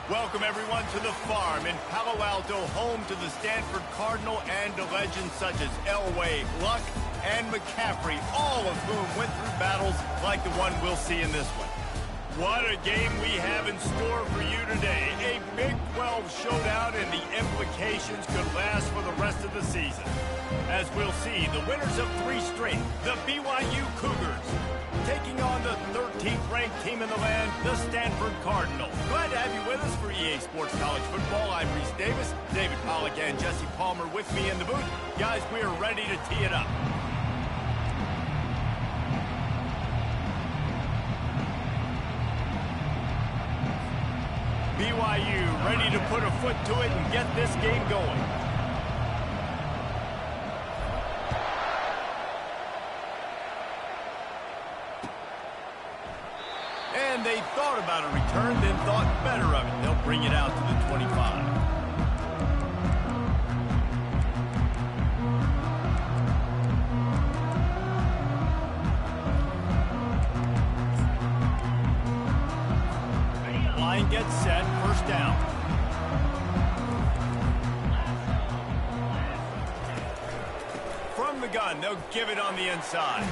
Welcome, everyone, to the farm in Palo Alto, home to the Stanford Cardinal and to legends such as Elway, Luck, and McCaffrey, all of whom went through battles like the one we'll see in this one. What a game we have in store for you today. A Big 12 showdown, and the implications could last for the rest of the season. As we'll see, the winners of 3 straight, the BYU Cougars, taking on the 13th ranked team in the land, the Stanford Cardinal. Glad to have you with us for EA Sports College Football. I'm Reese Davis, David Pollack and Jesse Palmer with me in the booth. Guys, we are ready to tee it up. BYU ready to put a foot to it and get this game going. And they thought about a return, then thought better of it. They'll bring it out to the 25. Line gets set, first down. From the gun, they'll give it on the inside.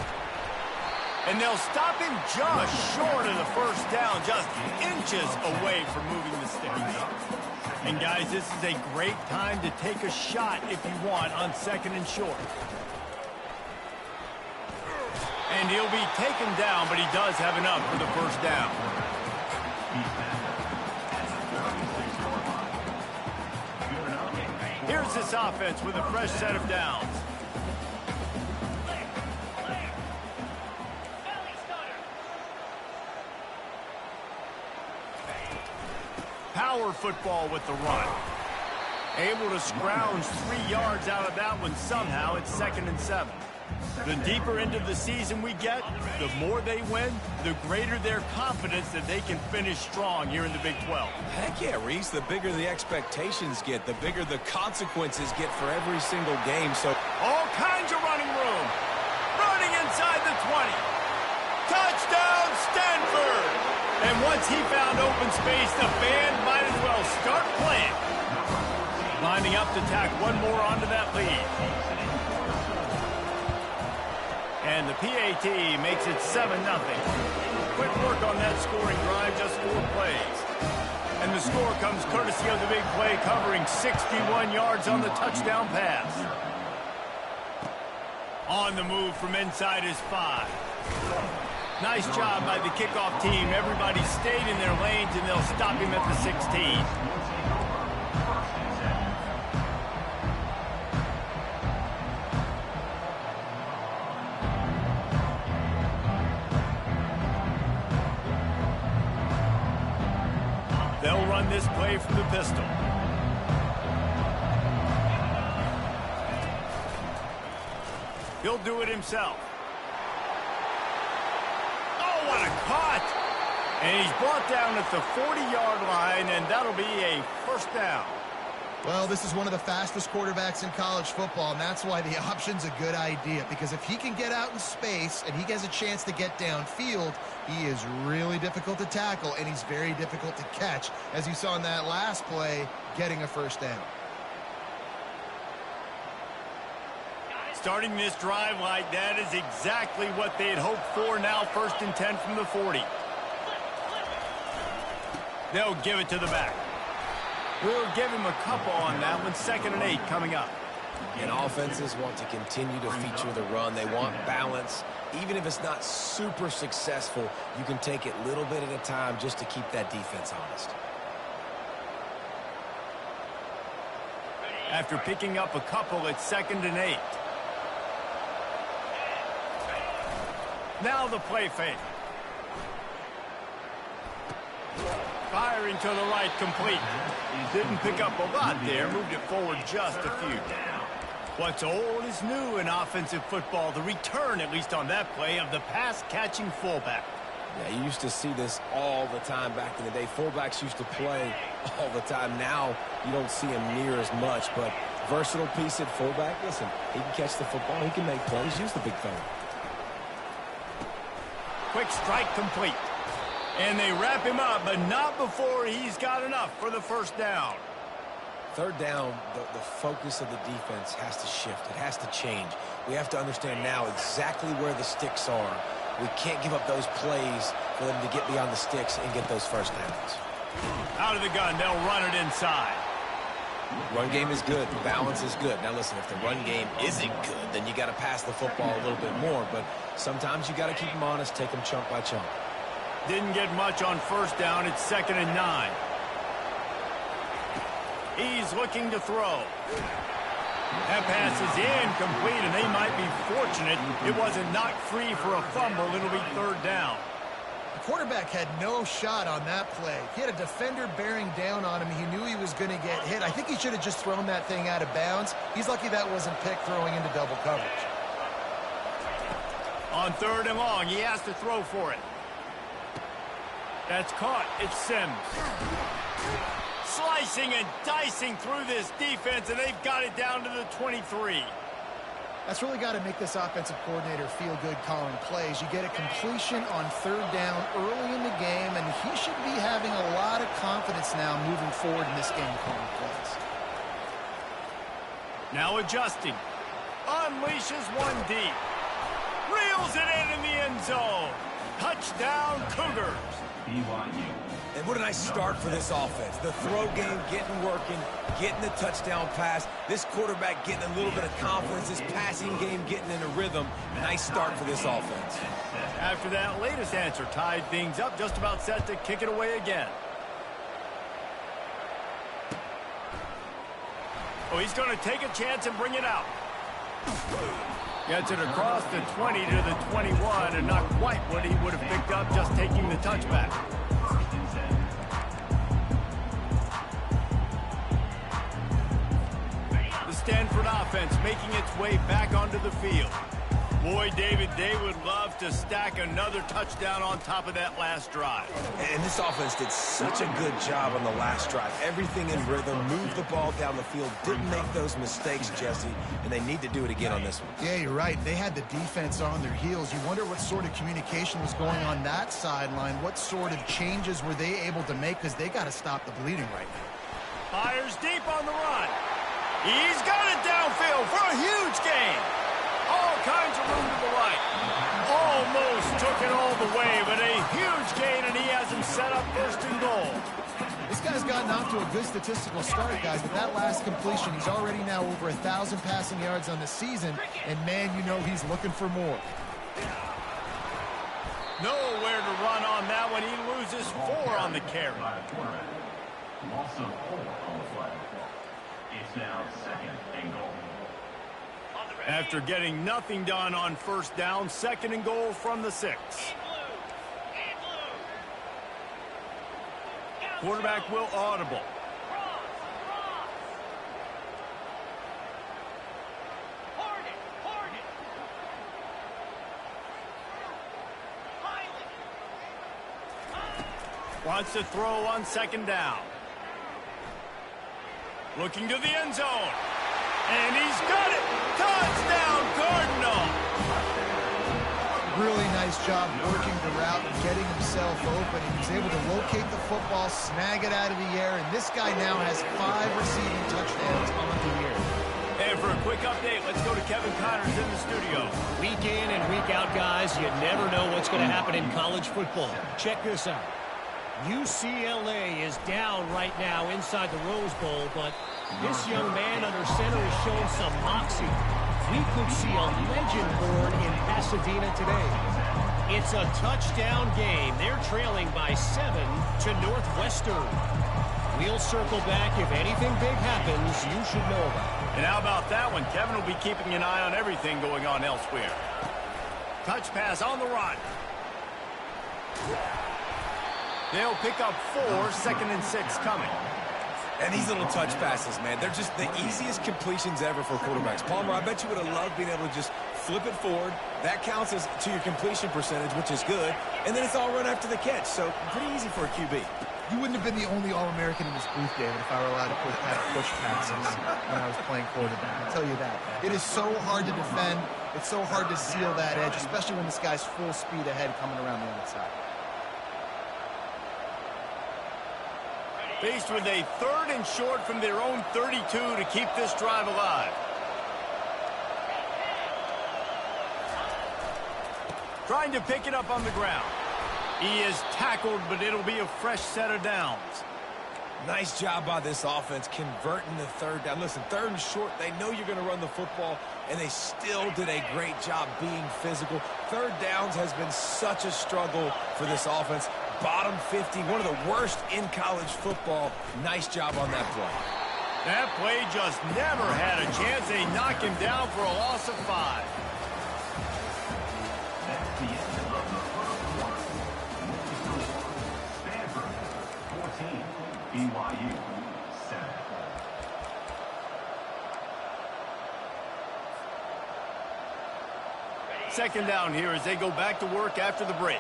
And they'll stop him just short of the first down, just inches away from moving the sticks. And guys, this is a great time to take a shot if you want on 2nd and short. And he'll be taken down, but he does have enough for the first down. Here's this offense with a fresh set of downs. Power football with the run. Able to scrounge 3 yards out of that one somehow. It's 2nd and 7. The deeper into the season we get, the more they win, the greater their confidence that they can finish strong here in the Big 12. Heck yeah, Reese. The bigger the expectations get, the bigger the consequences get for every single game. So all kinds of running room. Running inside the 20. Touchdown, Stanford! And once he found open space, the band might as well start playing. Lining up to tack one more onto that lead. And the PAT makes it 7-0. Quick work on that scoring drive, just 4 plays. And the score comes courtesy of the big play, covering 61 yards on the touchdown pass. On the move from inside is 5. Nice job by the kickoff team. Everybody stayed in their lanes, and they'll stop him at the 16. They'll run this play from the pistol. He'll do it himself. What a cut! And he's brought down at the 40-yard line, and that'll be a first down. Well, this is one of the fastest quarterbacks in college football, and that's why the option's a good idea, because if he can get out in space and he gets a chance to get downfield, he is really difficult to tackle, and he's very difficult to catch, as you saw in that last play, getting a first down. Starting this drive like that is exactly what they had hoped for. Now 1st and 10 from the 40. They'll give it to the back. We'll give him a couple on that one. 2nd and 8 coming up. And offenses want to continue to feature the run. They want balance. Even if it's not super successful, you can take it little bit at a time just to keep that defense honest. After picking up a couple, it's 2nd and 8. Now the play fake. Firing to the right, complete. He didn't pick up a lot there, moved it forward just a few. What's old is new in offensive football. The return, at least on that play, of the pass-catching fullback. Yeah, you used to see this all the time back in the day. Fullbacks used to play all the time. Now you don't see him near as much, but versatile piece at fullback. Listen, he can catch the football. He can make plays. Use the big fella. Quick strike complete. And they wrap him up, but not before he's got enough for the first down. Third down, the focus of the defense has to shift. It has to change. We have to understand now exactly where the sticks are. We can't give up those plays for them to get beyond the sticks and get those first downs. Out of the gun, they'll run it inside. Run game is good. The balance is good. Now, listen, if the run game isn't good, then you got to pass the football a little bit more. But sometimes you got to keep them honest, take them chunk by chunk. Didn't get much on first down. It's 2nd and 9. He's looking to throw. That pass is incomplete, and they might be fortunate it wasn't knocked free for a fumble. It'll be 3rd down. The quarterback had no shot on that play. He had a defender bearing down on him. He knew he was going to get hit. I think he should have just thrown that thing out of bounds. He's lucky that wasn't picked throwing into double coverage. On 3rd and long, he has to throw for it. That's caught. It's Sims. Slicing and dicing through this defense, and they've got it down to the 23. That's really got to make this offensive coordinator feel good calling plays. You get a completion on 3rd down early in the game, and he should be having a lot of confidence now moving forward in this game calling plays. Now adjusting. Unleashes one deep. Reels it in the end zone. Touchdown, Cougars. BYU. And what a nice start for this offense. The throw game getting working, getting the touchdown pass. This quarterback getting a little bit of confidence. This passing game getting in a rhythm. Nice start for this offense. After that latest answer tied things up, just about set to kick it away again. Oh, he's going to take a chance and bring it out. Gets it across the 20 to the 21, and not quite what he would have picked up just taking the touchback. The Stanford offense making its way back onto the field. Boy, David, they would love to stack another touchdown on top of that last drive. And this offense did such a good job on the last drive. Everything in rhythm, moved the ball down the field, didn't make those mistakes, Jesse, and they need to do it again on this one. Yeah, you're right. They had the defense on their heels. You wonder what sort of communication was going on that sideline. What sort of changes were they able to make, because they got to stop the bleeding right now. Fires deep on the run. He's got it downfield for a huge gain. All kinds of room to the right. Almost took it all the way, but a huge gain, and he has him set up 1st and goal. This guy's gotten off to a good statistical start, guys. With that last completion, he's already now over 1,000 passing yards on the season, and man, you know he's looking for more. Nowhere to run on that one. He loses 4 on the carry. Also 4 on the flag. It's now 2nd and goal. After getting nothing done on first down, 2nd and goal from the 6. Quarterback will audible. Wants to throw on 2nd down. Looking to the end zone. And he's got it. Touchdown, Cardinal. Really nice job working the route and getting himself open. He was able to locate the football, snag it out of the air, and this guy now has 5 receiving touchdowns on the year. And for a quick update, let's go to Kevin Connors in the studio. Week in and week out, guys, you never know what's going to happen in college football. Check this out. UCLA is down right now inside the Rose Bowl, but this young man under center is showing some moxie. We could see a legend born in Pasadena today. It's a touchdown game. They're trailing by 7 to Northwestern. We'll circle back. If anything big happens, you should know about it. And how about that one? Kevin will be keeping an eye on everything going on elsewhere. Touch pass on the run. They'll pick up 4, 2nd and 6 coming. And these little touch passes, man, they're just the easiest completions ever for quarterbacks. Palmer, I bet you would have loved being able to just flip it forward. That counts as to your completion percentage, which is good. And then it's all run after the catch, so pretty easy for a QB. You wouldn't have been the only All-American in this booth, David, if I were allowed to push passes when I was playing quarterback. I'll tell you that. It is so hard to defend. It's so hard to seal that edge, especially when this guy's full speed ahead coming around the outside. Faced with a 3rd and short from their own 32 to keep this drive alive. Trying to pick it up on the ground. He is tackled, but it'll be a fresh set of downs. Nice job by this offense converting the 3rd down. Listen, 3rd and short, they know you're going to run the football, and they still did a great job being physical. 3rd downs has been such a struggle for this offense. Bottom 50, one of the worst in college football. Nice job on that play. That play just never had a chance. They knock him down for a loss of 5. That's the end of the first quarter. Stanford 14, BYU 7. Second down here as they go back to work after the break.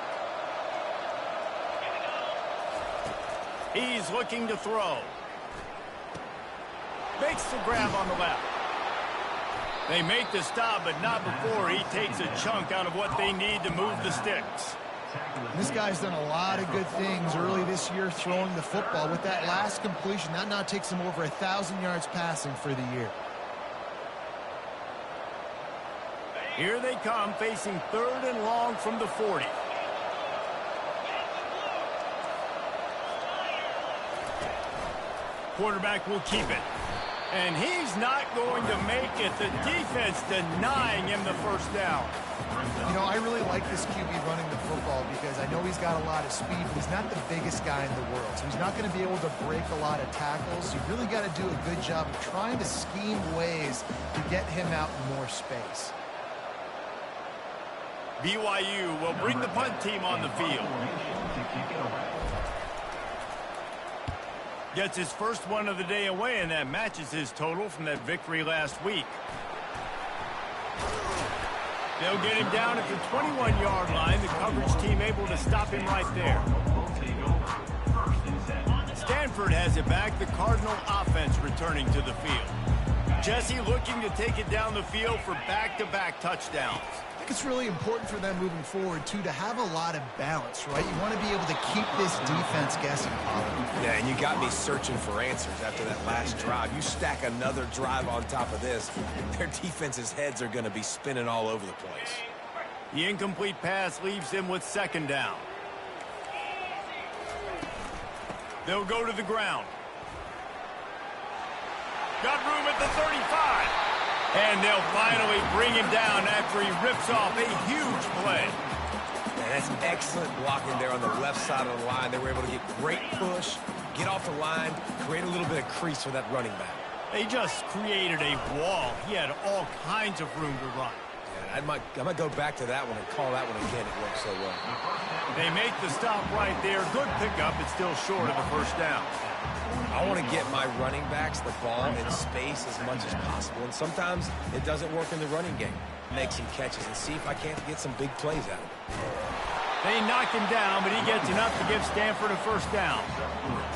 He's looking to throw. Makes the grab on the left. They make the stop, but not before he takes a chunk out of what they need to move the sticks. This guy's done a lot of good things early this year throwing the football. With that last completion, that now takes him over 1,000 yards passing for the year. Here they come, facing 3rd and long from the 40. Quarterback will keep it. And he's not going to make it. The defense denying him the first down. You know, I really like this QB running the football because I know he's got a lot of speed, but he's not the biggest guy in the world. So he's not going to be able to break a lot of tackles. You really got to do a good job of trying to scheme ways to get him out in more space. BYU will bring the punt team on the field. Gets his first one of the day away, and that matches his total from that victory last week. They'll get him down at the 21-yard line. The coverage team able to stop him right there. Stanford has it back. The Cardinal offense returning to the field. Jesse looking to take it down the field for back-to-back touchdowns. I think it's really important for them moving forward, too, to have a lot of balance, right? You want to be able to keep this defense guessing, Colin. Yeah, and you got me searching for answers after that last drive. You stack another drive on top of this, their defense's heads are going to be spinning all over the place. The incomplete pass leaves them with 2nd down. They'll go to the ground. Got room at the 35. And they'll finally bring him down after he rips off a huge play. And that's excellent blocking there on the left side of the line. They were able to get great push, get off the line, create a little bit of crease for that running back. They just created a wall. He had all kinds of room to run. Yeah, I might go back to that one and call that one again. It worked so well. They make the stop right there. Good pickup. It's still short of the first down. I want to get my running backs the ball in space as much as possible, and sometimes it doesn't work in the running game. Make some catches and see if I can't get some big plays out of it. They knock him down, but he gets enough to give Stanford a first down.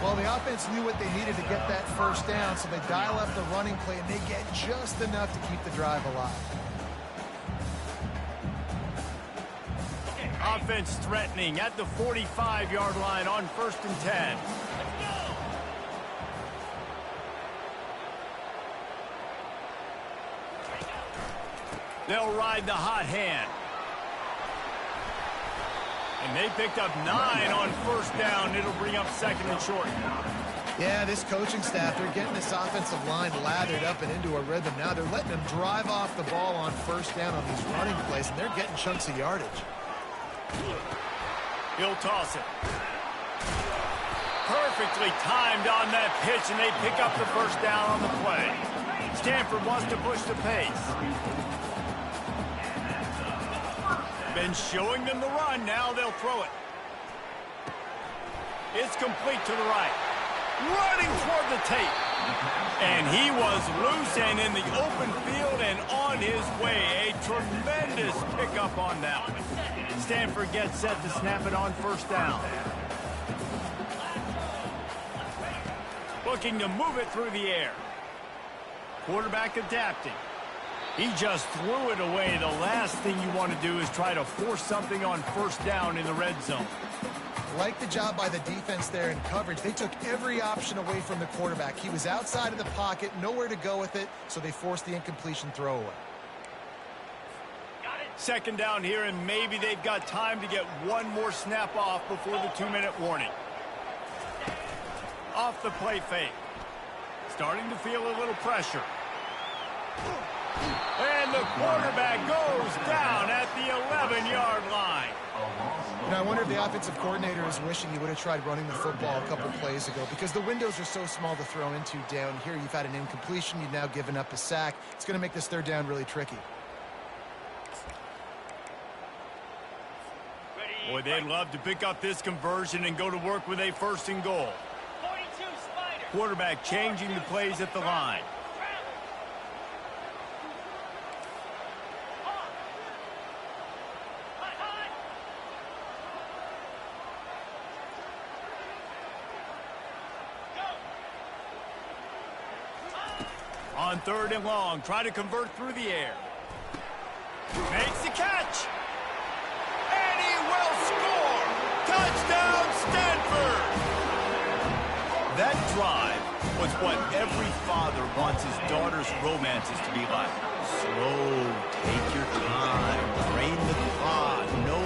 Well, the offense knew what they needed to get that first down, so they dial up the running play, and they get just enough to keep the drive alive. Offense threatening at the 45-yard line on 1st and 10. They'll ride the hot hand. And they picked up 9 on 1st down. It'll bring up 2nd and short. Yeah, this coaching staff, they're getting this offensive line lathered up and into a rhythm now. They're letting them drive off the ball on 1st down on these running plays, and they're getting chunks of yardage. He'll toss it. Perfectly timed on that pitch, and they pick up the 1st down on the play. Stanford wants to push the pace. Been showing them the run. Now they'll throw it. It's complete to the right. Running toward the tape. And he was loose and in the open field and on his way. A tremendous pickup on that one. Stanford gets set to snap it on 1st down. Looking to move it through the air. Quarterback adapting. He just threw it away. The last thing you want to do is try to force something on 1st down in the red zone. Like the job by the defense there in coverage. They took every option away from the quarterback. He was outside of the pocket, nowhere to go with it, so they forced the incompletion throwaway. Second down here, and maybe they've got time to get one more snap off before the 2-minute warning. Off the play fake. Starting to feel a little pressure. And the quarterback goes down at the 11-yard line. You know, I wonder if the offensive coordinator is wishing he would have tried running the football a couple plays ago, because the windows are so small to throw into down here. You've had an incompletion. You've now given up a sack. It's going to make this third down really tricky. Boy, they'd love to pick up this conversion and go to work with a 1st and goal. Quarterback changing the plays at the line. On 3rd and long, try to convert through the air. Makes the catch. And he will score. Touchdown, Stanford. That drive was what every father wants his daughter's romances to be like. Slow, take your time, drain the clock, no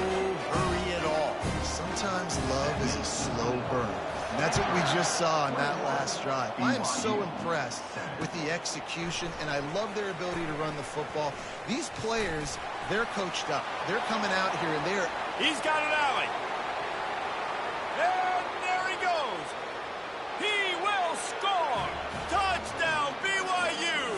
hurry at all. Sometimes love is a slow burn. And that's what we just saw on that last drive. I am so impressed with the execution, and I love their ability to run the football. These players, they're coached up. They're coming out here, and they're... He's got an alley. And there he goes. He will score. Touchdown, BYU.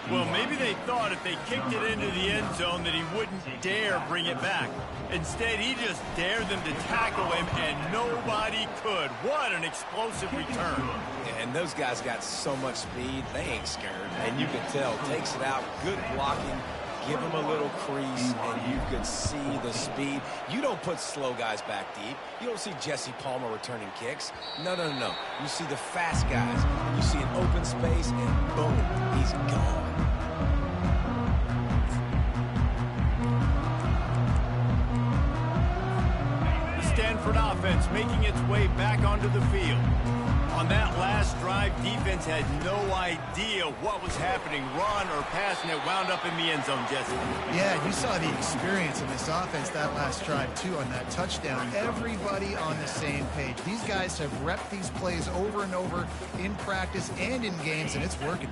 Well, maybe they thought if they kicked it into the end zone that he wouldn't dare bring it back. Instead, he just dared them to tackle him, and nobody could. What an explosive return. And those guys got so much speed, they ain't scared. And you can tell, takes it out, good blocking, give him a little crease, and you can see the speed. You don't put slow guys back deep. You don't see Jesse Palmer returning kicks. No, no, no. You see the fast guys. You see an open space, and boom, he's gone. Stanford offense making its way back onto the field. On that last drive, defense had no idea what was happening, run or pass, and it wound up in the end zone, Jesse. Yeah, you saw the experience of this offense that last drive, too, on that touchdown. Everybody on the same page. These guys have repped these plays over and over in practice and in games, and it's working.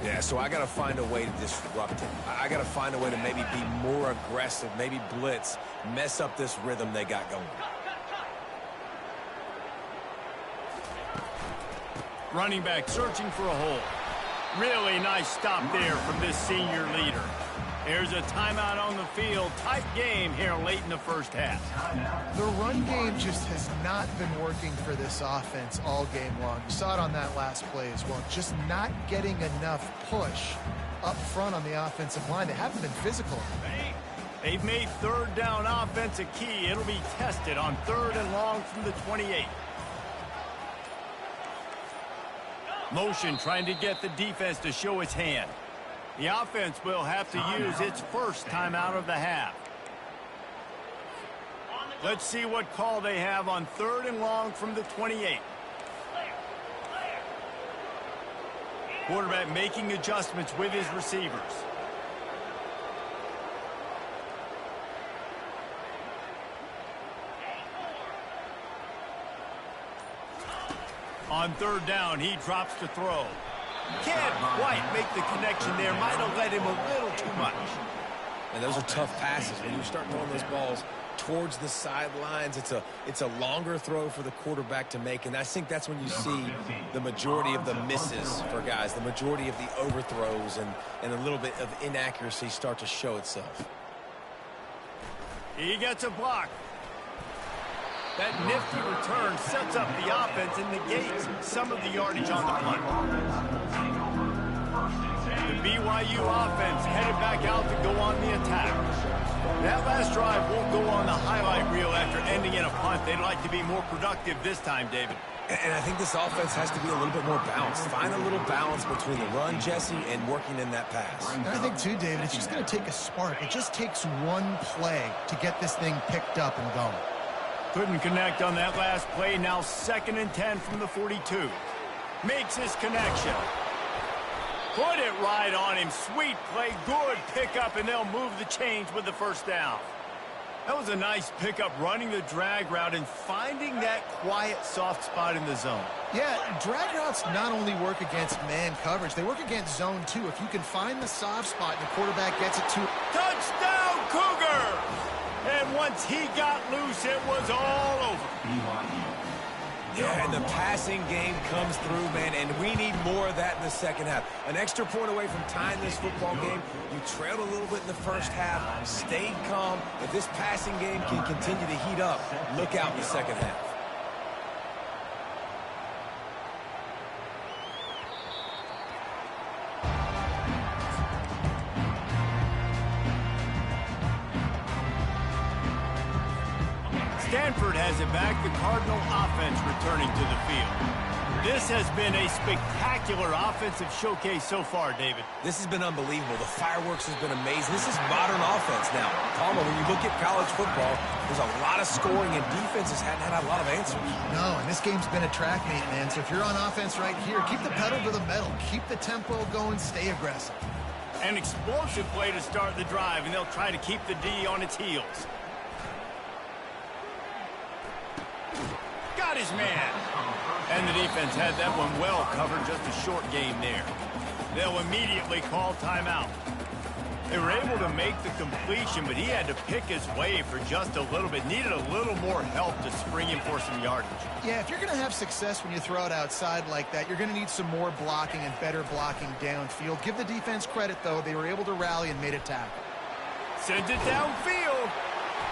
Yeah, so I got to find a way to disrupt it. I got to find a way to maybe be more aggressive, maybe blitz, mess up this rhythm they got going. Running back searching for a hole. Really nice stop there from this senior leader. There's a timeout on the field. Tight game here late in the first half. The run game just has not been working for this offense all game long. You saw it on that last play as well. Just not getting enough push up front on the offensive line. They haven't been physical. They've made 3rd down offense a key. It'll be tested on 3rd and long from the 28. Motion trying to get the defense to show its hand. The offense will have to use its first timeout of the half. Let's see what call they have on 3rd and long from the 28. Quarterback making adjustments with his receivers. On 3rd down, he drops to throw. Can't quite make the connection there. Might have led him a little too much. And those are tough passes. When you start throwing those balls towards the sidelines, it's a longer throw for the quarterback to make. And I think that's when you see the majority of the misses for guys, the majority of the overthrows and a little bit of inaccuracy start to show itself. He gets a block. That nifty return sets up the offense and negates some of the yardage on the punt. The BYU offense headed back out to go on the attack. That last drive won't go on the highlight reel after ending in a punt. They'd like to be more productive this time, David. And I think this offense has to be a little bit more balanced. Find a little balance between the run, Jesse, and working in that pass. And I think, too, David, it's just going to take a spark. It just takes one play to get this thing picked up and going. Couldn't connect on that last play. Now 2nd and 10 from the 42. Makes his connection. Put it right on him. Sweet play. Good pickup, and they'll move the chains with the first down. That was a nice pickup, running the drag route and finding that quiet, soft spot in the zone. Yeah, drag routes not only work against man coverage, they work against zone too. If you can find the soft spot and the quarterback gets it to... Touchdown, Cougar! And once he got loose, it was all over. Yeah, and the passing game comes through, man, and we need more of that in the second half. An extra point away from tying this football game. You trailed a little bit in the first half, stayed calm. If this passing game can continue to heat up, look out in the second half. Stanford has it back, the Cardinal offense returning to the field. This has been a spectacular offensive showcase so far, David. This has been unbelievable. The fireworks has been amazing. This is modern offense now. Palmer, when you look at college football, there's a lot of scoring, and defenses hadn't had a lot of answers. No, and this game's been a track meet, man. So if you're on offense right here, keep the pedal to the metal. Keep the tempo going. Stay aggressive. An explosive play to start the drive, and they'll try to keep the D on its heels. Got his man. And the defense had that one well covered, just a short game there. They'll immediately call timeout. They were able to make the completion, but he had to pick his way for just a little bit. Needed a little more help to spring him for some yardage. Yeah, if you're going to have success when you throw it outside like that, you're going to need some more blocking and better blocking downfield. Give the defense credit, though. They were able to rally and made a tackle. Sent it downfield.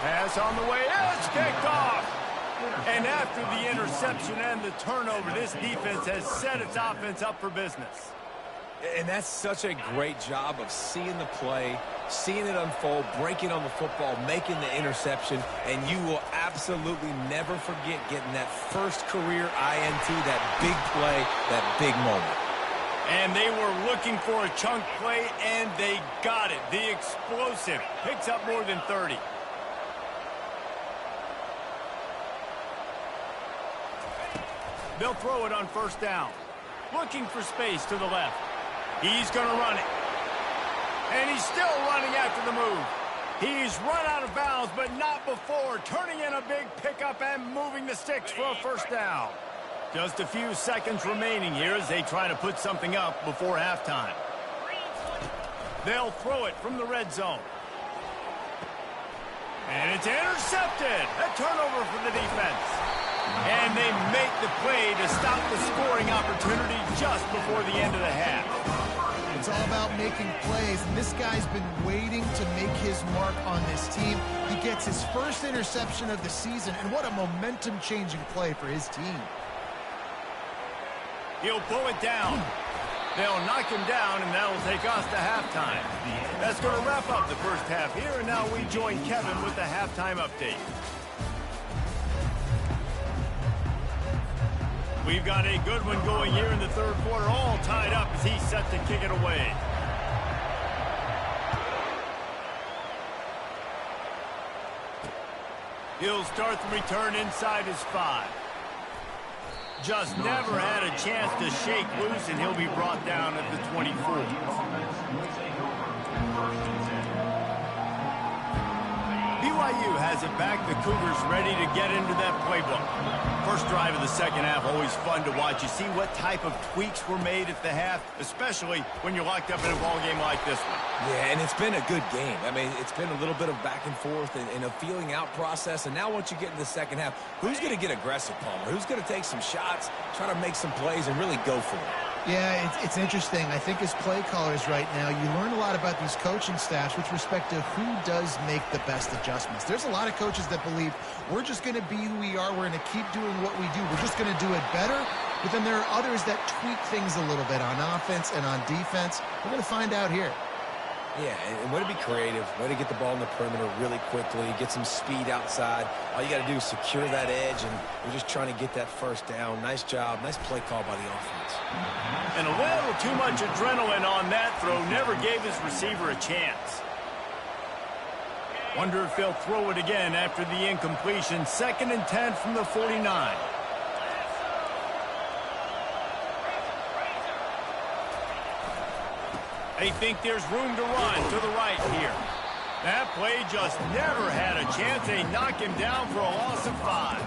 Pass on the way. It's kicked off. And after the interception and the turnover, this defense has set its offense up for business. And that's such a great job of seeing the play, seeing it unfold, breaking on the football, making the interception, and you will absolutely never forget getting that first career INT, that big play, that big moment. And they were looking for a chunk play, and they got it. The explosive picks up more than 30. They'll throw it on first down. Looking for space to the left. He's going to run it. And he's still running after the move. He's run out of bounds, but not before. Turning in a big pickup and moving the sticks for a first down. Just a few seconds remaining here as they try to put something up before halftime. They'll throw it from the red zone. And it's intercepted. A turnover for the defense. And they make the play to stop the scoring opportunity just before the end of the half. It's all about making plays, and this guy's been waiting to make his mark on this team. He gets his first interception of the season, and what a momentum-changing play for his team. He'll pull it down. They'll knock him down, and that'll take us to halftime. That's going to wrap up the first half here, and now we join Kevin with the halftime update. We've got a good one going here in the third quarter, all tied up as he's set to kick it away. He'll start the return inside his 5. Just never had a chance to shake loose, and he'll be brought down at the 24. BYU has it back. The Cougars ready to get into that playbook. First drive of the second half, always fun to watch. You see what type of tweaks were made at the half, especially when you're locked up in a ball game like this one. Yeah, and it's been a good game. I mean, it's been a little bit of back and forth and a feeling out process. And now once you get in the second half, who's going to get aggressive, Palmer? Who's going to take some shots, try to make some plays, and really go for it? Yeah, it's interesting. I think as play callers right now, you learn a lot about these coaching staffs with respect to who does make the best adjustments. There's a lot of coaches that believe we're just going to be who we are. We're going to keep doing what we do. We're just going to do it better. But then there are others that tweak things a little bit on offense and on defense. We're going to find out here. Yeah, and way to be creative, way to get the ball in the perimeter really quickly, get some speed outside. All you got to do is secure that edge, and we're just trying to get that first down. Nice job, nice play call by the offense. And a little too much adrenaline on that throw, never gave his receiver a chance. Wonder if they'll throw it again after the incompletion. 2nd and 10 from the 49. They think there's room to run to the right here. That play just never had a chance. They knock him down for a loss of 5.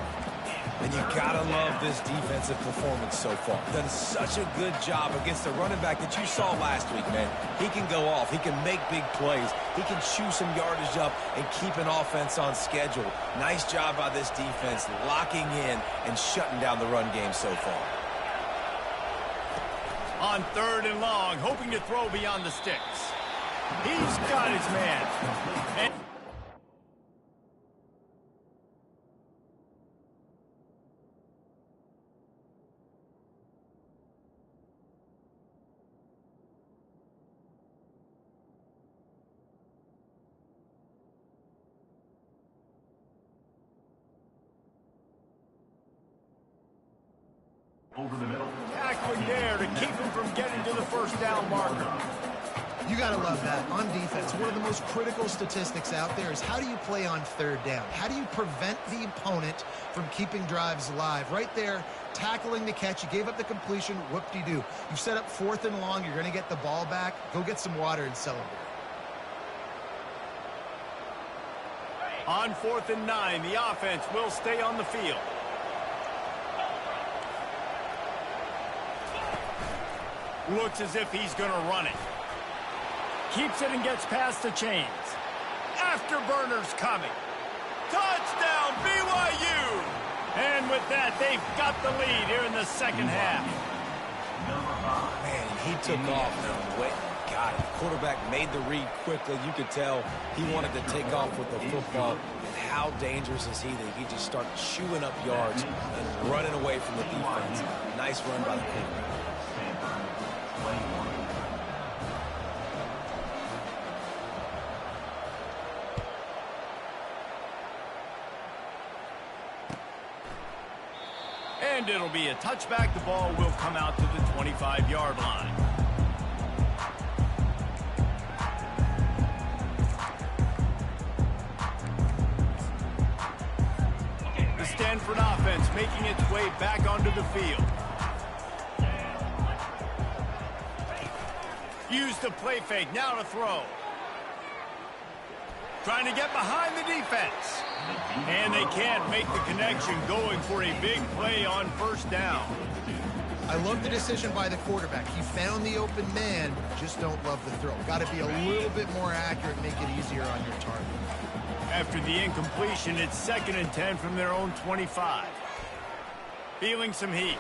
And you gotta love this defensive performance so far. Done such a good job against the running back that you saw last week, man. He can go off. He can make big plays. He can chew some yardage up and keep an offense on schedule. Nice job by this defense locking in and shutting down the run game so far. On 3rd and long, hoping to throw beyond the sticks. He's got his man. And Over the middle. tackling there to keep him from getting to the 1st down marker. You got to love that. On defense, one of the most critical statistics out there is how do you play on 3rd down? How do you prevent the opponent from keeping drives alive? Right there, tackling the catch. You gave up the completion. Whoop-de-doo. You set up 4th and long. You're going to get the ball back. Go get some water and celebrate. On 4th and 9, the offense will stay on the field. Looks as if he's going to run it. Keeps it and gets past the chains. Afterburners coming. Touchdown, BYU! And with that, they've got the lead here in the 2nd half. Man, he took off now. Wait, got it. Quarterback made the read quickly. You could tell he wanted to take off with the football. And how dangerous is he that he just started chewing up yards and running away from the defense. Nice run by the quarterback. And it'll be a touchback. The ball will come out to the 25-yard line. The Stanford offense making its way back onto the field. Used the play fake, now to throw. Trying to get behind the defense. And they can't make the connection, going for a big play on 1st down. I love the decision by the quarterback. He found the open man, just don't love the throw. Got to be a little bit more accurate, make it easier on your target. After the incompletion, it's 2nd and 10 from their own 25. Feeling some heat.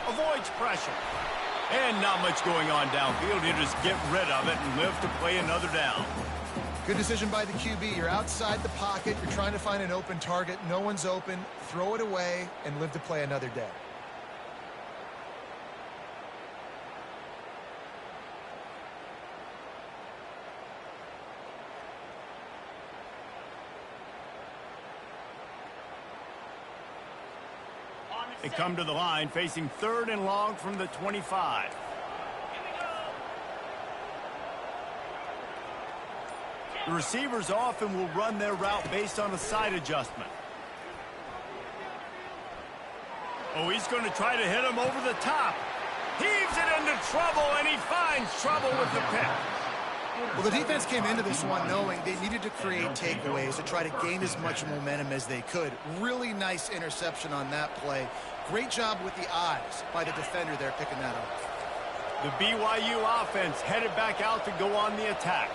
Avoids pressure. And not much going on downfield. He'll just get rid of it and live to play another down. Good decision by the QB. You're outside the pocket. You're trying to find an open target. No one's open. Throw it away and live to play another day. They come to the line facing 3rd and long from the 25. The receivers often will run their route based on a side adjustment. Oh, he's going to try to hit him over the top. Heaves it into trouble, and he finds trouble with the pick. Well, the defense came into this one knowing they needed to create takeaways to try to gain as much momentum as they could. Really nice interception on that play. Great job with the eyes by the defender there picking that up. The BYU offense headed back out to go on the attack.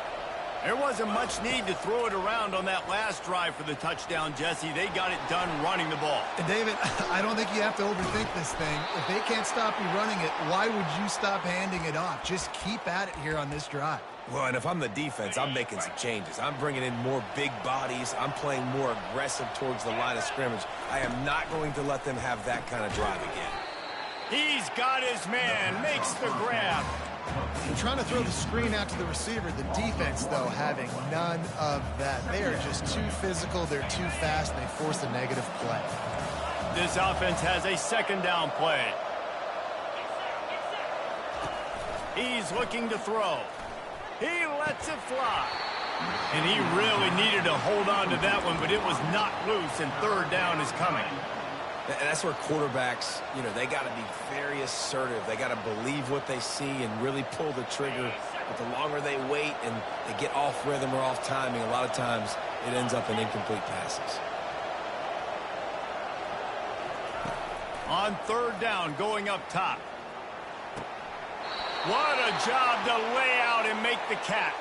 There wasn't much need to throw it around on that last drive for the touchdown, Jesse. They got it done running the ball. And David, I don't think you have to overthink this thing. If they can't stop you running it, why would you stop handing it off? Just keep at it here on this drive. Well, and if I'm the defense, I'm making some changes. I'm bringing in more big bodies. I'm playing more aggressive towards the line of scrimmage. I am not going to let them have that kind of drive again. He's got his man, makes the grab. They're trying to throw the screen out to the receiver. The defense, though, having none of that. They are just too physical. They're too fast. And they force a negative play. This offense has a 2nd down play. He's looking to throw. He lets it fly. And he really needed to hold on to that one, but it was not loose, and third down is coming. And that's where quarterbacks, they got to be very assertive. They got to believe what they see and really pull the trigger. But the longer they wait and they get off rhythm or off timing, a lot of times it ends up in incomplete passes. On third down, going up top. What a job to lay out and make the catch.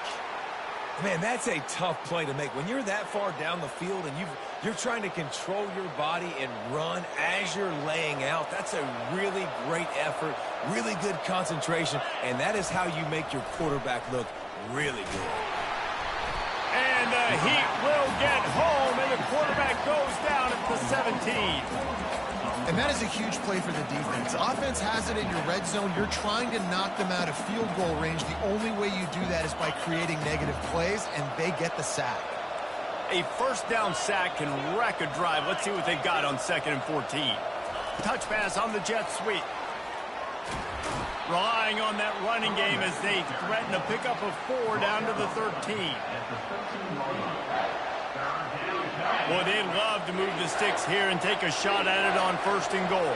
Man, that's a tough play to make. When you're that far down the field and you're trying to control your body and run as you're laying out, that's a really great effort, really good concentration, and that is how you make your quarterback look really good. And the Heat will get home, and the quarterback goes down at the 17. And that is a huge play for the defense. Offense has it in your red zone. You're trying to knock them out of field goal range. The only way you do that is by creating negative plays, and they get the sack. A first down sack can wreck a drive. Let's see what they've got on 2nd and 14. Touch pass on the jet sweep. Relying on that running game as they threaten to pick up a 4 down to the 13. Well, they'd love to move the sticks here and take a shot at it on 1st and goal.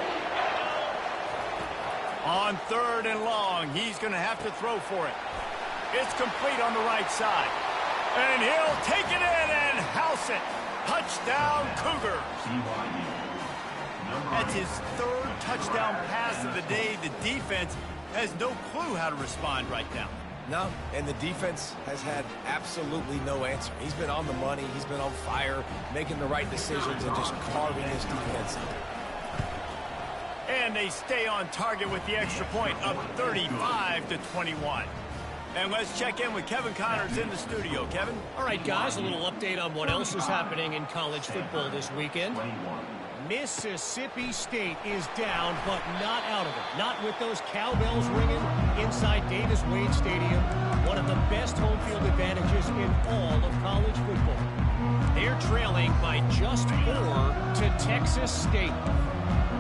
On 3rd and long, he's going to have to throw for it. It's complete on the right side. And he'll take it in and house it. Touchdown, Cougars. That's his 3rd touchdown pass of the day. The defense has no clue how to respond right now. No, and the defense has had absolutely no answer. He's been on the money. He's been on fire, making the right decisions and just carving his defense up. And they stay on target with the extra point, up 35-21. And let's check in with Kevin Connors in the studio. Kevin? All right, guys, a little update on what else is happening in college football this weekend. Mississippi State is down, but not out of it. Not with those cowbells ringing inside Davis-Wade Stadium, one of the best home field advantages in all of college football. They're trailing by just 4 to Texas State.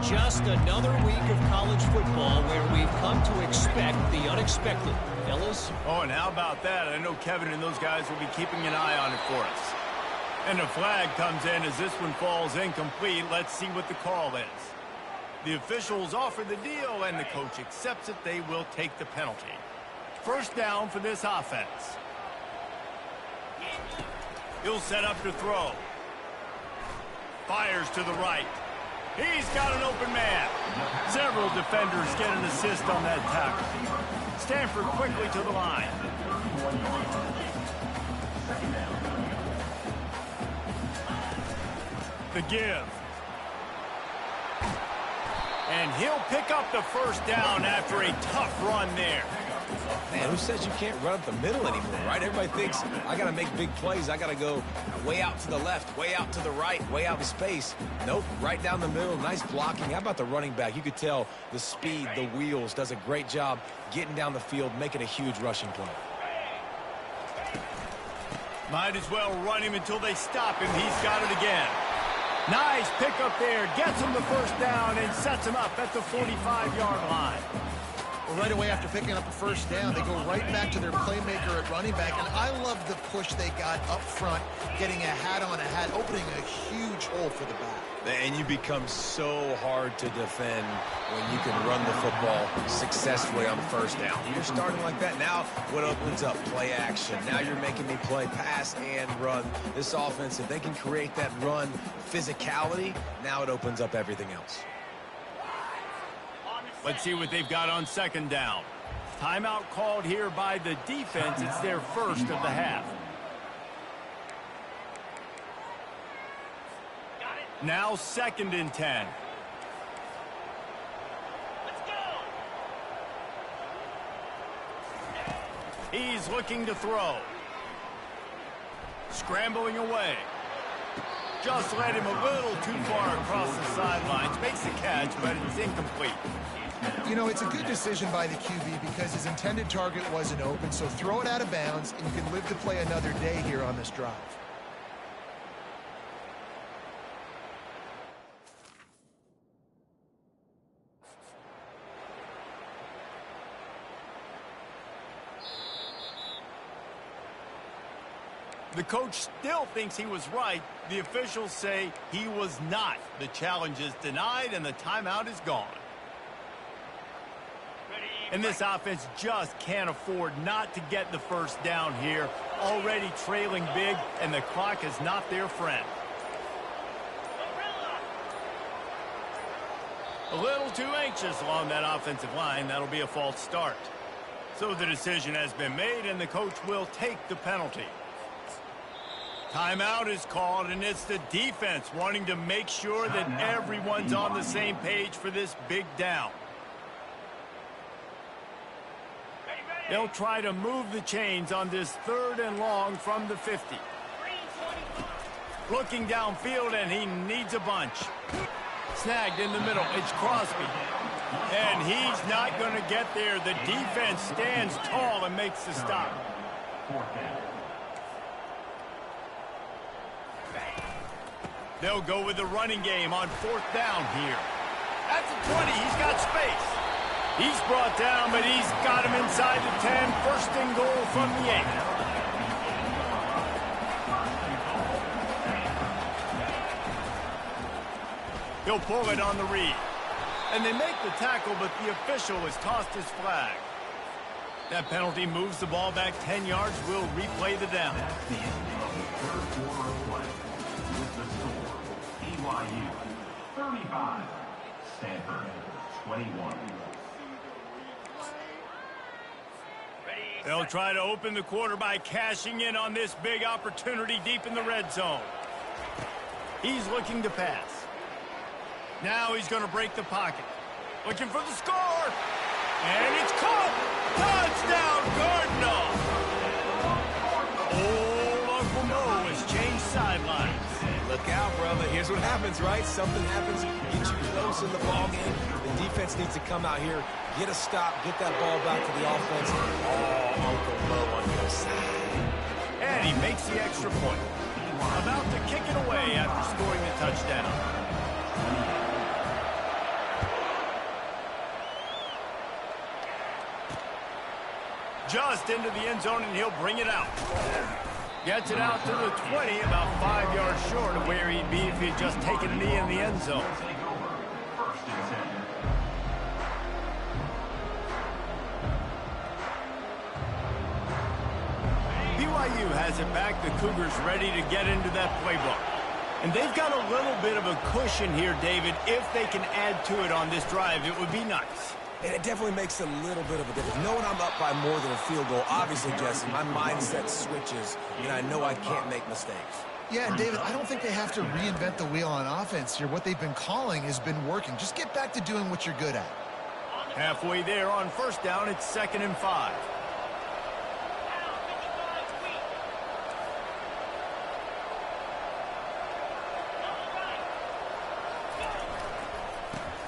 Just another week of college football where we've come to expect the unexpected. Fellas? Oh, and how about that? I know Kevin and those guys will be keeping an eye on it for us. And a flag comes in as this one falls incomplete. Let's see what the call is. The officials offer the deal, and the coach accepts it. They will take the penalty. First down for this offense. He'll set up to throw. Fires to the right. He's got an open man. Several defenders get an assist on that tackle. Stanford quickly to the line. The give. And he'll pick up the first down after a tough run there. Man, who says you can't run up the middle anymore, right? Everybody thinks, I got to make big plays. I got to go way out to the left, way out to the right, way out in space. Nope, right down the middle. Nice blocking. How about the running back? You could tell the speed, the wheels, does a great job getting down the field, making a huge rushing play. Might as well run him until they stop him. He's got it again. Nice pickup there. Gets him the first down and sets him up at the 45-yard line. Well, right away after picking up a first down, they go right back to their playmaker at running back. And I love the push they got up front, getting a hat on a hat, opening a huge hole for the back. And you become so hard to defend when you can run the football successfully on first down. You're starting like that. Now what opens up? Play action. Now you're making me play pass and run. This offense, if they can create that run physicality, now it opens up everything else. Let's see what they've got on second down. Timeout called here by the defense. It's their first of the half. Now 2nd and 10. Let's go. He's looking to throw. Scrambling away. Just led him a little too far across the sidelines. Makes the catch, but it's incomplete. You know, it's a good decision by the QB because his intended target wasn't open, so throw it out of bounds, and you can live to play another day here on this drive. The coach still thinks he was right. The officials say he was not. The challenge is denied, and the timeout is gone. And this offense just can't afford not to get the first down here. Already trailing big, and the clock is not their friend. A little too anxious along that offensive line. That'll be a false start. So the decision has been made, and the coach will take the penalty. Timeout is called, and it's the defense wanting to make sure that everyone's on the same page for this big down. They'll try to move the chains on this 3rd and long from the 50. Looking downfield, and he needs a bunch. Snagged in the middle. It's Crosby. And he's not going to get there. The defense stands tall and makes the stop. They'll go with the running game on 4th down here. At the 20, he's got space. He's brought down, but he's got him inside the 10. 1st and goal from the 8. He'll pull it on the read. And they make the tackle, but the official has tossed his flag. That penalty moves the ball back 10 yards. We'll replay the down. That's the end of the 3rd quarter of play. With the score, BYU 35, Stanford 21. They'll try to open the quarter by cashing in on this big opportunity deep in the red zone. He's looking to pass. Now he's going to break the pocket. Looking for the score. And it's caught. Touchdown, Cardinal. Old Uncle Mo has changed sidelines. Look out, brother. Here's what happens, right? Something happens, get you close in the ball game. The defense needs to come out here, get a stop, get that ball back to the offense. Oh, Uncle Mo on your side. And he makes the extra point. About to kick it away after scoring the touchdown. Just into the end zone, and he'll bring it out. Gets it out to the 20, about 5 yards short of where he'd be if he'd just taken a knee in the end zone. BYU has it back. The Cougars ready to get into that playbook. And they've got a little bit of a cushion here, David. If they can add to it on this drive, it would be nice. And it definitely makes a little bit of a difference. Knowing I'm up by more than a field goal, obviously, Jesse, my mindset switches, and I know I can't make mistakes. Yeah, and David, I don't think they have to reinvent the wheel on offense here. What they've been calling has been working. Just get back to doing what you're good at. Halfway there on 1st down, it's 2nd and 5.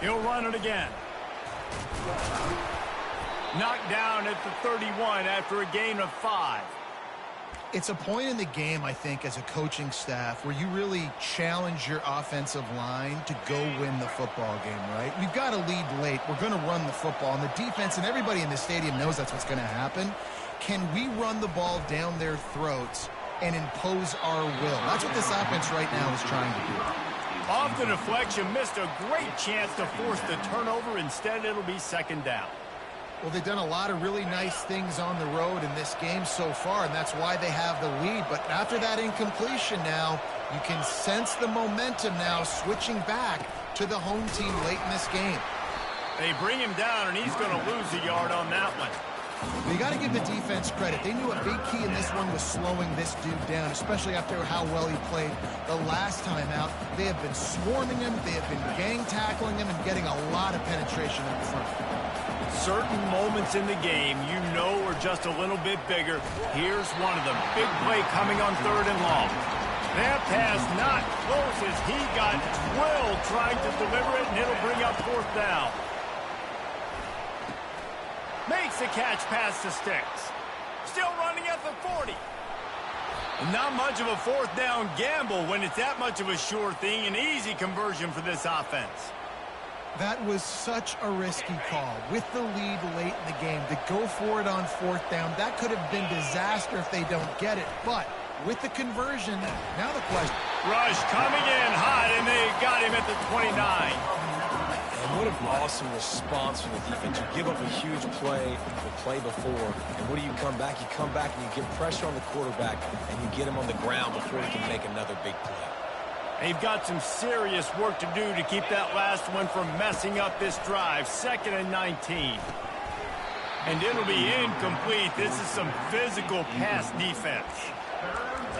He'll run it again. Knocked down at the 31 after a gain of 5. It's a point in the game, I think, as a coaching staff where you really challenge your offensive line to go win the football game, right? We've got to lead late. We're going to run the football. And the defense and everybody in the stadium knows that's what's going to happen. Can we run the ball down their throats and impose our will? That's what this offense right now is trying to do. Off the deflection, missed a great chance to force the turnover. Instead, it'll be 2nd down. Well, they've done a lot of really nice things on the road in this game so far, and that's why they have the lead. But after that incompletion now, you can sense the momentum now switching back to the home team late in this game. They bring him down, and he's going to lose a yard on that one. You got to give the defense credit. They knew a big key in this one was slowing this dude down, especially after how well he played the last time out. They have been swarming him. They have been gang tackling him and getting a lot of penetration up front. Certain moments in the game you know are just a little bit bigger. Here's one of them. Big play coming on 3rd and long. That pass not close as he got drilled trying to deliver it, and it'll bring up 4th down. Makes the catch past the sticks. Still running at the 40. Not much of a 4th down gamble when it's that much of a sure thing. An easy conversion for this offense. That was such a risky call. With the lead late in the game, to go for it on 4th down, that could have been disaster if they don't get it. But with the conversion. Now the question. Rush coming in hot, and they got him at the 29. And what an awesome response from the defense. You give up a huge play the play before, and what do you come back? You come back and you get pressure on the quarterback, and you get him on the ground before he can make another big play. They've got some serious work to do to keep that last one from messing up this drive. 2nd and 19. And it'll be incomplete. This is some physical pass defense.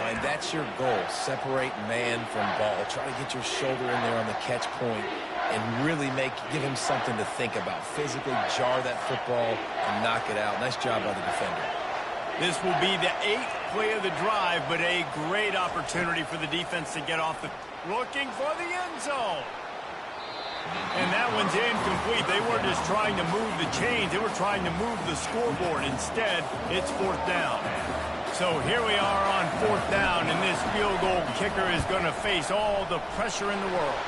And that's your goal. Separate man from ball. Try to get your shoulder in there on the catch point and really give him something to think about. Physically jar that football and knock it out. Nice job by the defender. This will be the 8th play of the drive, but a great opportunity for the defense to get off the... Looking for the end zone. And that one's incomplete. They weren't just trying to move the chains. They were trying to move the scoreboard. Instead, it's 4th down. So here we are on 4th down, and this field goal kicker is going to face all the pressure in the world.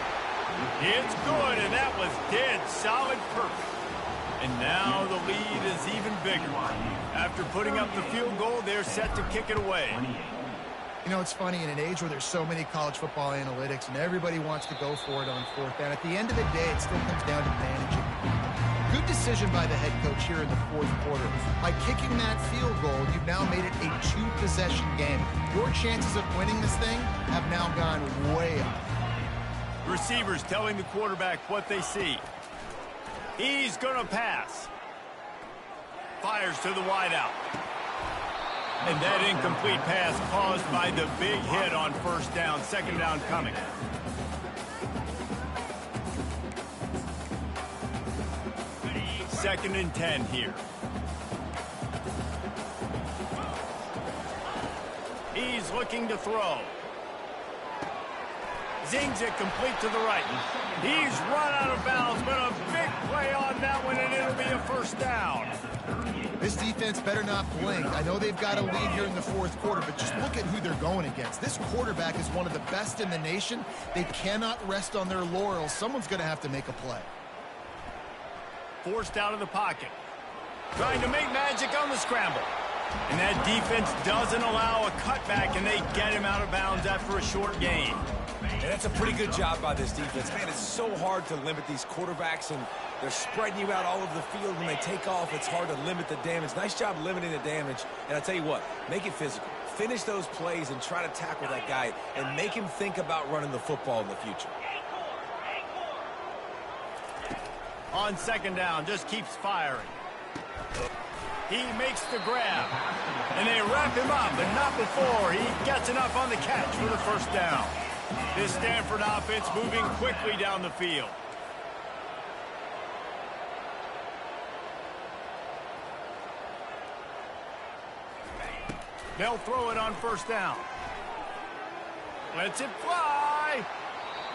It's good, and that was dead solid perfect. And now the lead is even bigger. After putting up the field goal, they're set to kick it away. You know, it's funny, in an age where there's so many college football analytics and everybody wants to go for it on 4th down, at the end of the day, it still comes down to managing. Good decision by the head coach here in the 4th quarter. By kicking that field goal, you've now made it a 2-possession game. Your chances of winning this thing have now gone way up. Receivers telling the quarterback what they see. He's going to pass. Fires to the wideout. And that incomplete pass caused by the big hit on 1st down. 2nd down coming. Second and 10 here. He's looking to throw. Zings it complete to the right. He's run out of bounds, but a big play on that one, and it'll be a 1st down. This defense better not blink. I know they've got a lead here in the 4th quarter, but just look at who they're going against. This quarterback is one of the best in the nation. They cannot rest on their laurels. Someone's going to have to make a play. Forced out of the pocket. Trying to make magic on the scramble. And that defense doesn't allow a cutback, and they get him out of bounds after a short gain. And that's a pretty good job by this defense. Man, it's so hard to limit these quarterbacks, and they're spreading you out all over the field. When they take off, it's hard to limit the damage. Nice job limiting the damage. And I tell you what, make it physical. Finish those plays and try to tackle that guy and make him think about running the football in the future. On 2nd down, just keeps firing. He makes the grab. And they wrap him up, but not before he gets enough on the catch for the 1st down. This Stanford offense moving quickly down the field. They'll throw it on 1st down. Lets it fly.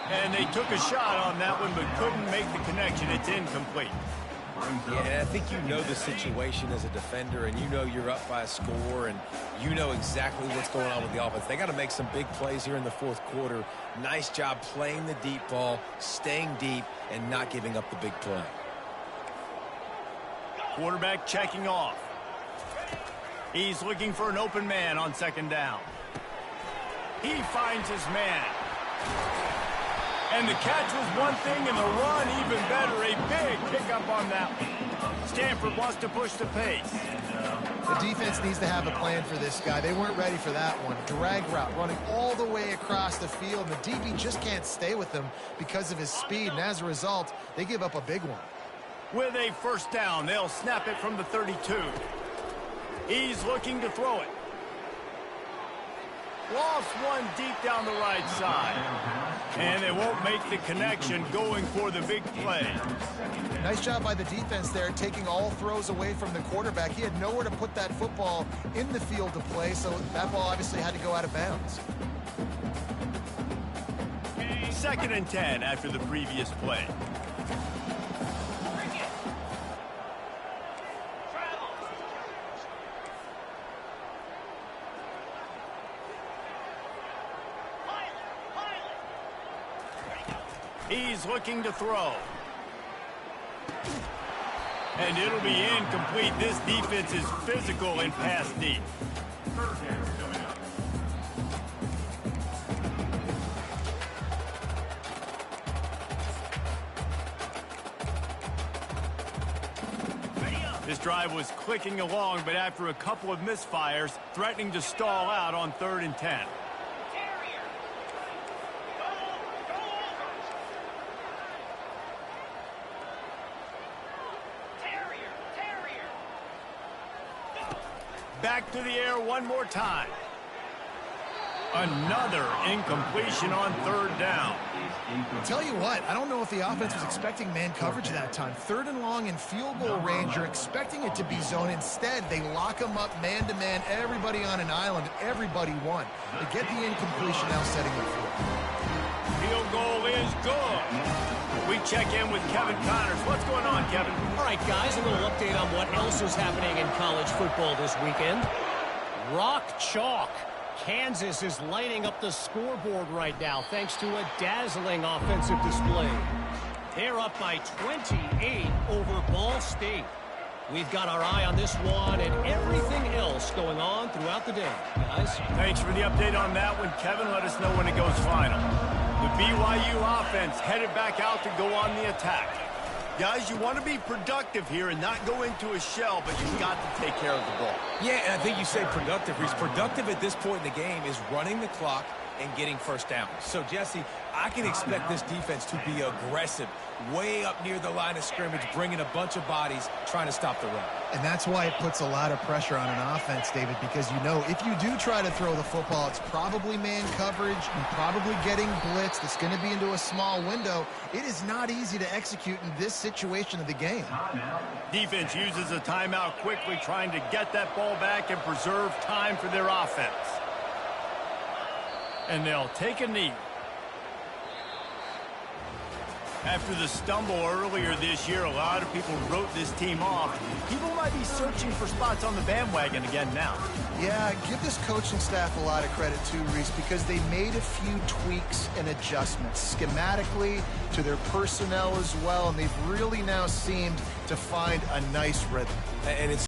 And they took a shot on that one, but couldn't make the connection. It's incomplete. Yeah, and I think you know the situation as a defender, and you know you're up by a score, and you know exactly what's going on with the offense. They got to make some big plays here in the 4th quarter. Nice job playing the deep ball, staying deep, and not giving up the big play. Quarterback checking off. He's looking for an open man on 2nd down. He finds his man. And the catch was one thing, and the run even better. A big pickup on that one. Stanford wants to push the pace. The defense needs to have a plan for this guy. They weren't ready for that one. Drag route running all the way across the field. The DB just can't stay with him because of his speed, and as a result, they give up a big one. With a 1st down, they'll snap it from the 32. He's looking to throw it. Lost one deep down the right side. And they won't make the connection going for the big play. Nice job by the defense there, taking all throws away from the quarterback. He had nowhere to put that football in the field to play, so that ball obviously had to go out of bounds. 2nd and 10 after the previous play. He's looking to throw. And it'll be incomplete. This defense is physical and pass deep. This drive was clicking along, but after a couple of misfires, threatening to stall out on 3rd and 10. Back to the air one more time. Another incompletion on 3rd down. Tell you what, I don't know if the offense was expecting man coverage that time. 3rd and long in field goal range, you're expecting it to be zone. Instead, they lock them up man-to-man, everybody on an island, everybody won. They get the incompletion, now setting the field. Field goal is good. We check in with Kevin Connors. What's going on, Kevin? All right, guys, a little update on what else is happening in college football this weekend. Rock chalk. Kansas is lighting up the scoreboard right now thanks to a dazzling offensive display. They're up by 28 over Ball State. We've got our eye on this one and everything else going on throughout the day, guys. Thanks for the update on that one, Kevin. Let us know when it goes final. The BYU offense headed back out to go on the attack. Guys, you want to be productive here and not go into a shell, but you've got to take care of the ball. Yeah, and I think you say productive. He's productive at this point in the game is running the clock and getting first down. So, Jesse, I can expect this defense to be aggressive, way up near the line of scrimmage, bringing a bunch of bodies, trying to stop the run. And that's why it puts a lot of pressure on an offense, David, because you know if you do try to throw the football, it's probably man coverage and probably getting blitzed. It's going to be into a small window. It is not easy to execute in this situation of the game. Defense uses a timeout quickly, trying to get that ball back and preserve time for their offense. And they'll take a knee. After the stumble earlier this year, a lot of people wrote this team off. People might be searching for spots on the bandwagon again now. Yeah, give this coaching staff a lot of credit too, Reese, because they made a few tweaks and adjustments schematically to their personnel as well, and they've really now seemed to find a nice rhythm. And it's